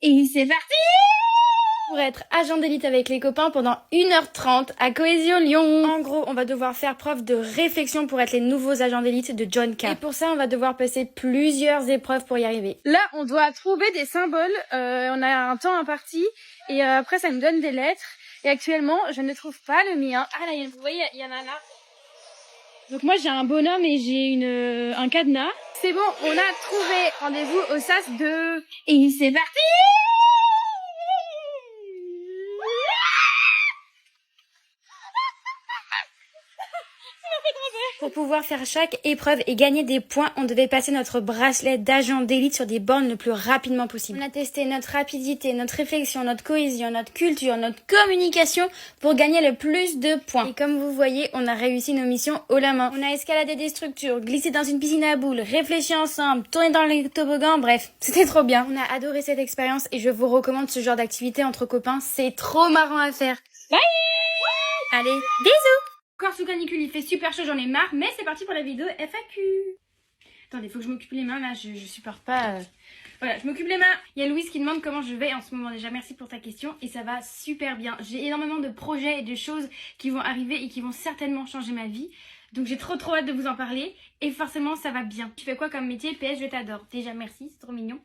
Et c'est parti pour être agent d'élite avec les copains pendant 1h30 à Cohésion Lyon. En gros, on va devoir faire preuve de réflexion pour être les nouveaux agents d'élite de John K. Et pour ça, on va devoir passer plusieurs épreuves pour y arriver. Là, on doit trouver des symboles. On a un temps imparti et après, ça nous donne des lettres. Et actuellement, je ne trouve pas le mien. Ah là, vous voyez, il y en a là. Donc moi, j'ai un bonhomme et j'ai un cadenas. C'est bon, on a trouvé rendez-vous au SAS 2. Et c'est parti! Pour pouvoir faire chaque épreuve et gagner des points, on devait passer notre bracelet d'agent d'élite sur des bornes le plus rapidement possible. On a testé notre rapidité, notre réflexion, notre cohésion, notre culture, notre communication pour gagner le plus de points. Et comme vous voyez, on a réussi nos missions haut la main. On a escaladé des structures, glissé dans une piscine à boules, réfléchi ensemble, tourné dans les toboggans, bref, c'était trop bien. On a adoré cette expérience et je vous recommande ce genre d'activité entre copains, c'est trop marrant à faire. Bye! Allez, bisous! Encore sous canicule, il fait super chaud, j'en ai marre, mais c'est parti pour la vidéo FAQ. Attendez, faut que je m'occupe les mains, là, je supporte pas... Voilà, je m'occupe les mains. Il y a Louise qui demande comment je vais en ce moment. Déjà, merci pour ta question et ça va super bien. J'ai énormément de projets et de choses qui vont arriver et qui vont certainement changer ma vie. Donc j'ai trop hâte de vous en parler et forcément ça va bien. Tu fais quoi comme métier? PS, je t'adore. Déjà merci, c'est trop mignon.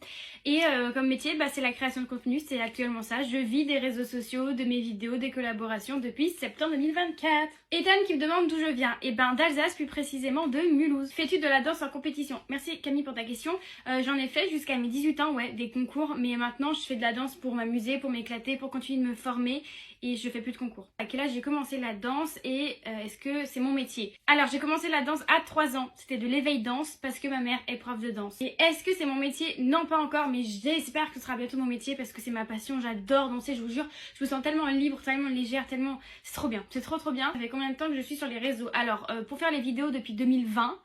Et comme métier, bah, c'est la création de contenu, c'est actuellement ça. Je vis des réseaux sociaux, de mes vidéos, des collaborations depuis septembre 2024. Ethan qui me demande d'où je viens. Et ben d'Alsace, plus précisément de Mulhouse. Fais-tu de la danse en compétition? Merci Camille pour ta question. J'en ai fait jusqu'à mes 18 ans, ouais, des concours. Mais maintenant je fais de la danse pour m'amuser, pour m'éclater, pour continuer de me former. Et je fais plus de concours. À quel âge j'ai commencé la danse et est-ce que c'est mon métier? Alors j'ai commencé la danse à 3 ans. C'était de l'éveil danse parce que ma mère est prof de danse. Et est-ce que c'est mon métier? Non, pas encore, mais j'espère que ce sera bientôt mon métier parce que c'est ma passion. J'adore danser, je vous jure. Je me sens tellement libre, tellement légère, tellement... C'est trop bien, c'est trop bien. Ça fait combien de temps que je suis sur les réseaux? Alors pour faire les vidéos depuis 2020.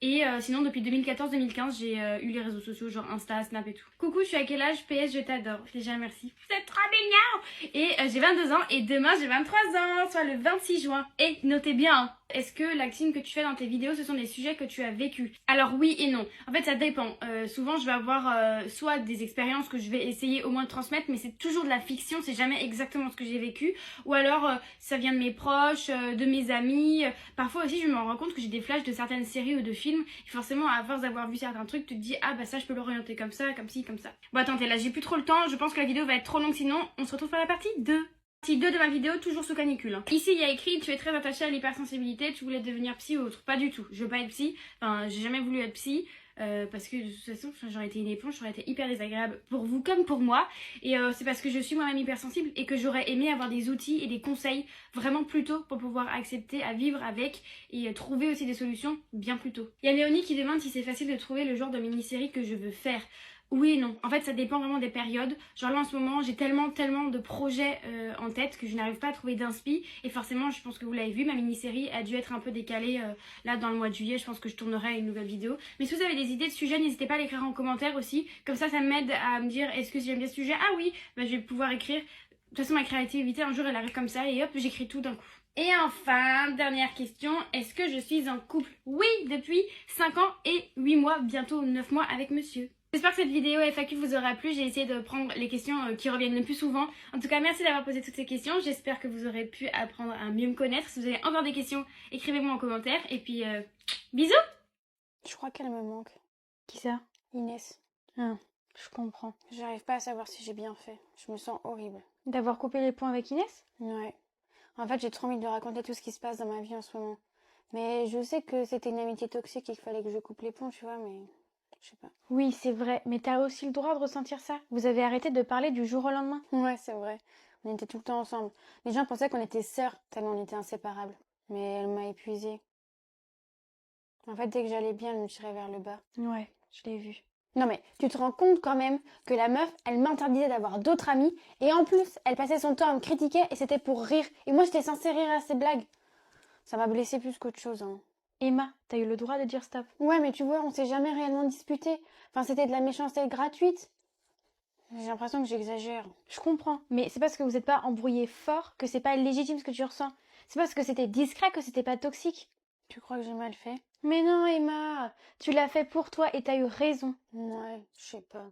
Et sinon depuis 2014-2015 j'ai eu les réseaux sociaux genre Insta, Snap et tout. Coucou, je suis à quel âge? PS, je t'adore. Déjà merci. Vous êtes trop mignon. Et j'ai 22 ans et demain j'ai 23 ans, soit le 26 juin. Et notez bien, hein, est-ce que l'acting que tu fais dans tes vidéos ce sont des sujets que tu as vécu? Alors oui et non. En fait ça dépend. Souvent je vais avoir soit des expériences que je vais essayer au moins de transmettre, mais c'est toujours de la fiction, c'est jamais exactement ce que j'ai vécu. Ou alors ça vient de mes proches, de mes amis. Parfois aussi je me rends compte que j'ai des flashs de certaines séries ou de films. Et forcément à force d'avoir vu certains trucs tu te dis ah bah ça je peux l'orienter comme ça, comme ci, comme ça. Bon attendez, là j'ai plus trop le temps, je pense que la vidéo va être trop longue sinon on se retrouve pour la partie 2. Partie 2 de ma vidéo, toujours sous canicule. Hein. Ici il y a écrit tu es très attaché à l'hypersensibilité, tu voulais devenir psy ou autre. Pas du tout, je veux pas être psy, enfin j'ai jamais voulu être psy. Parce que de toute façon j'aurais été une éponge, j'aurais été hyper désagréable pour vous comme pour moi. Et c'est parce que je suis moi-même hypersensible et que j'aurais aimé avoir des outils et des conseils vraiment plus tôt pour pouvoir accepter à vivre avec et trouver aussi des solutions bien plus tôt. Il y a Léonie qui demande si c'est facile de trouver le genre de mini-série que je veux faire. Oui et non. En fait, ça dépend vraiment des périodes. Genre là, en ce moment, j'ai tellement de projets en tête que je n'arrive pas à trouver d'inspi. Et forcément, je pense que vous l'avez vu, ma mini-série a dû être un peu décalée là dans le mois de juillet. Je pense que je tournerai une nouvelle vidéo. Mais si vous avez des idées de sujets, n'hésitez pas à l'écrire en commentaire aussi. Comme ça m'aide à me dire est-ce que j'aime bien ce sujet? Ah oui, bah, je vais pouvoir écrire. De toute façon, ma créativité, un jour, elle arrive comme ça et hop, j'écris tout d'un coup. Et enfin, dernière question, est-ce que je suis en couple? Oui, depuis 5 ans et 8 mois, bientôt 9 mois avec monsieur. J'espère que cette vidéo FAQ vous aura plu, j'ai essayé de prendre les questions qui reviennent le plus souvent. En tout cas, merci d'avoir posé toutes ces questions, j'espère que vous aurez pu apprendre à mieux me connaître. Si vous avez encore des questions, écrivez-moi en commentaire et puis bisous! Je crois qu'elle me manque. Qui ça? Inès. Ah, je comprends. J'arrive pas à savoir si j'ai bien fait, je me sens horrible. D'avoir coupé les ponts avec Inès? Ouais. En fait, j'ai trop envie de raconter tout ce qui se passe dans ma vie en ce moment. Mais je sais que c'était une amitié toxique et qu'il fallait que je coupe les ponts, tu vois, mais... Je sais pas. Oui, c'est vrai, mais t'as aussi le droit de ressentir ça. Vous avez arrêté de parler du jour au lendemain. Ouais, c'est vrai. On était tout le temps ensemble. Les gens pensaient qu'on était sœurs, tellement on était inséparables. Mais elle m'a épuisée. En fait, dès que j'allais bien, elle me tirait vers le bas. Ouais, je l'ai vu. Non mais, tu te rends compte quand même que la meuf, elle m'interdisait d'avoir d'autres amis, et en plus, elle passait son temps à me critiquer, et c'était pour rire. Et moi, j'étais censée rire à ses blagues. Ça m'a blessée plus qu'autre chose, hein. Emma, t'as eu le droit de dire stop. Ouais, mais tu vois, on s'est jamais réellement disputé. Enfin, c'était de la méchanceté gratuite. J'ai l'impression que j'exagère. Je comprends, mais c'est parce que vous n'êtes pas embrouillé fort que c'est pas légitime ce que tu ressens. C'est parce que c'était discret que c'était pas toxique. Tu crois que j'ai mal fait? Mais non, Emma, tu l'as fait pour toi et t'as eu raison. Ouais, je sais pas.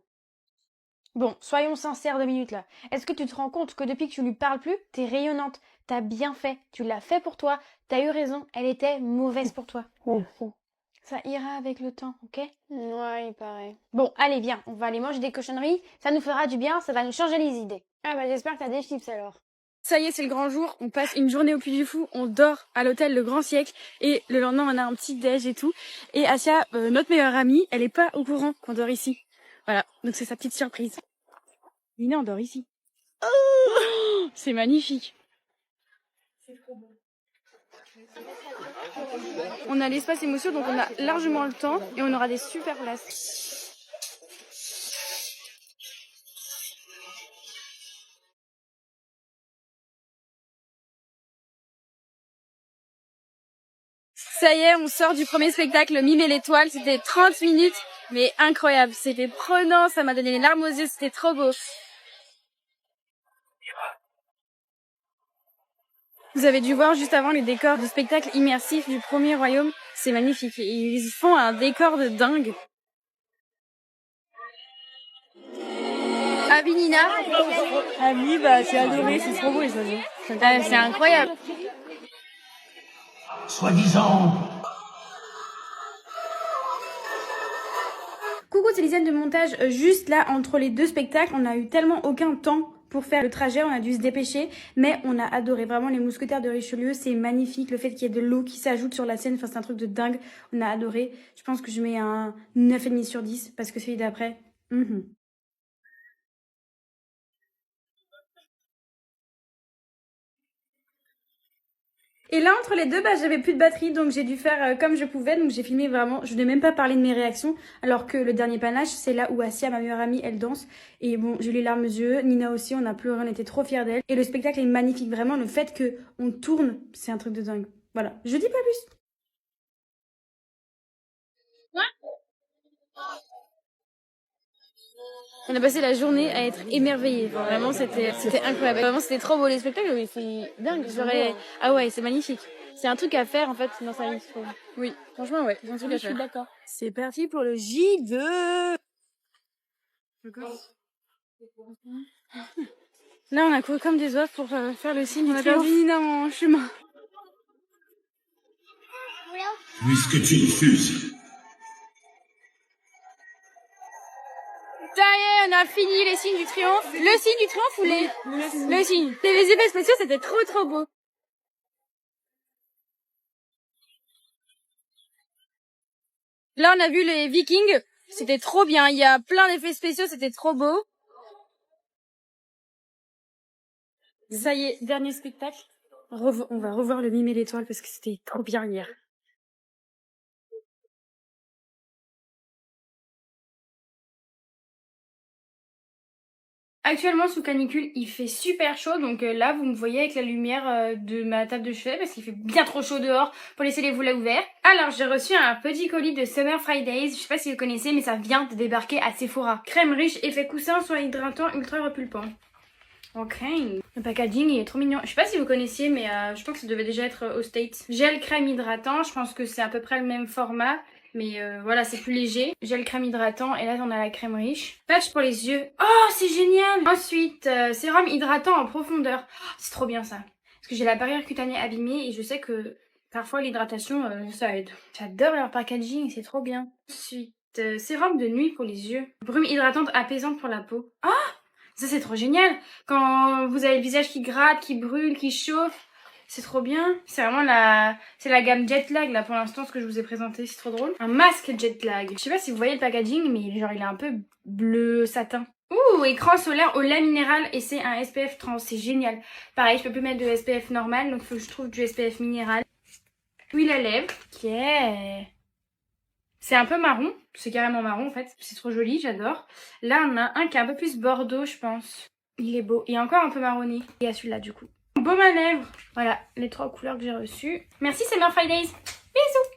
Bon, soyons sincères 2 minutes là. Est-ce que tu te rends compte que depuis que tu lui parles plus, t'es rayonnante, t'as bien fait, tu l'as fait pour toi, t'as eu raison, elle était mauvaise pour toi. Merci. Ça ira avec le temps, ok? Ouais, il paraît. Bon, allez, viens, on va aller manger des cochonneries, ça nous fera du bien, ça va nous changer les idées. Ah bah j'espère que t'as des chips alors. Ça y est, c'est le grand jour, on passe une journée au Puy du Fou, on dort à l'hôtel Le Grand Siècle et le lendemain on a un petit déj et tout. Et Asia, notre meilleure amie, elle est pas au courant qu'on dort ici. Voilà, donc c'est sa petite surprise. Lina, on dort ici. Oh, c'est magnifique. On a l'espace émotion, donc on a largement le temps et on aura des super places. Ça y est, on sort du premier spectacle, Mime et l'étoile. C'était 30 minutes, mais incroyable. C'était prenant, ça m'a donné les larmes aux yeux, c'était trop beau. Vous avez dû voir juste avant les décors du spectacle immersif du premier royaume. C'est magnifique. Ils font un décor de dingue. Abby, Nina. Abby, bah j'ai adoré, c'est trop beau les oiseaux. C'est incroyable. Soi-disant. Coucou, c'est Lisiane de montage. Juste là, entre les 2 spectacles, on a eu tellement aucun temps pour faire le trajet, on a dû se dépêcher, mais on a adoré vraiment les mousquetaires de Richelieu, c'est magnifique, le fait qu'il y ait de l'eau qui s'ajoute sur la scène, enfin c'est un truc de dingue, on a adoré. Je pense que je mets un 9,5 sur 10, parce que celui d'après, Et là, entre les deux, j'avais plus de batterie, donc j'ai dû faire comme je pouvais. Donc j'ai filmé vraiment, je n'ai même pas parlé de mes réactions. Alors que le dernier panache, c'est là où Asia, ma meilleure amie, elle danse. Et bon, j'ai eu les larmes aux yeux. Nina aussi, on a pleuré, on était trop fiers d'elle. Et le spectacle est magnifique, vraiment. Le fait que on tourne, c'est un truc de dingue. Voilà, je dis pas plus. On a passé la journée à être émerveillés. Enfin, vraiment, c'était incroyable. Vraiment, c'était trop beau les spectacles, mais c'est dingue. Ah ouais, c'est magnifique. C'est un truc à faire en fait dans sa vie, je trouve. Oui, franchement, ouais, c'est un truc à faire. Je suis d'accord. C'est parti pour le J2. Là, on a couru comme des oeufs pour faire le signe du triomphe. On a perdu Nina en chemin. Puisque tu refuses. Ça y est, on a fini les signes du triomphe. Le signe du triomphe ou le signe. Les effets spéciaux, c'était trop beau. Là, on a vu les Vikings. C'était trop bien. Il y a plein d'effets spéciaux, c'était trop beau. Ça y est, dernier spectacle. On va revoir le Mime et l'étoile parce que c'était trop bien hier. Actuellement sous canicule, il fait super chaud, donc là vous me voyez avec la lumière de ma table de chevet parce qu'il fait bien trop chaud dehors pour laisser les volets ouverts. Alors j'ai reçu un petit colis de Summer Fridays, je sais pas si vous connaissez mais ça vient de débarquer à Sephora. Crème riche, effet coussin, soin hydratant, ultra repulpant. Ok, le packaging il est trop mignon. Je sais pas si vous connaissiez mais je pense que ça devait déjà être aux States. Gel crème hydratant, je pense que c'est à peu près le même format. Mais voilà, c'est plus léger. Gel crème hydratant et là on a la crème riche. Patch pour les yeux. Oh, c'est génial. Ensuite, sérum hydratant en profondeur. Oh, c'est trop bien ça. Parce que j'ai la barrière cutanée abîmée et je sais que parfois l'hydratation, ça aide. J'adore leur packaging, c'est trop bien. Ensuite, sérum de nuit pour les yeux. Brume hydratante apaisante pour la peau. Oh, ça c'est trop génial. Quand vous avez le visage qui gratte, qui brûle, qui chauffe. C'est trop bien. C'est vraiment c'est la gamme Jet Lag là pour l'instant ce que je vous ai présenté. C'est trop drôle. Un masque Jet Lag. Je sais pas si vous voyez le packaging mais genre il est un peu bleu satin. Ouh, écran solaire au lait minéral et c'est un SPF 30. C'est génial. Pareil, je peux plus mettre de SPF normal donc il faut que je trouve du SPF minéral. Huile à lèvres. Ok. C'est un peu marron. C'est carrément marron en fait. C'est trop joli, j'adore. Là on a un qui est un peu plus bordeaux je pense. Il est beau. Et encore un peu marronné. Et à celui-là du coup. Baume à lèvres. Voilà, les 3 couleurs que j'ai reçues. Merci Summer Fridays. Bisous.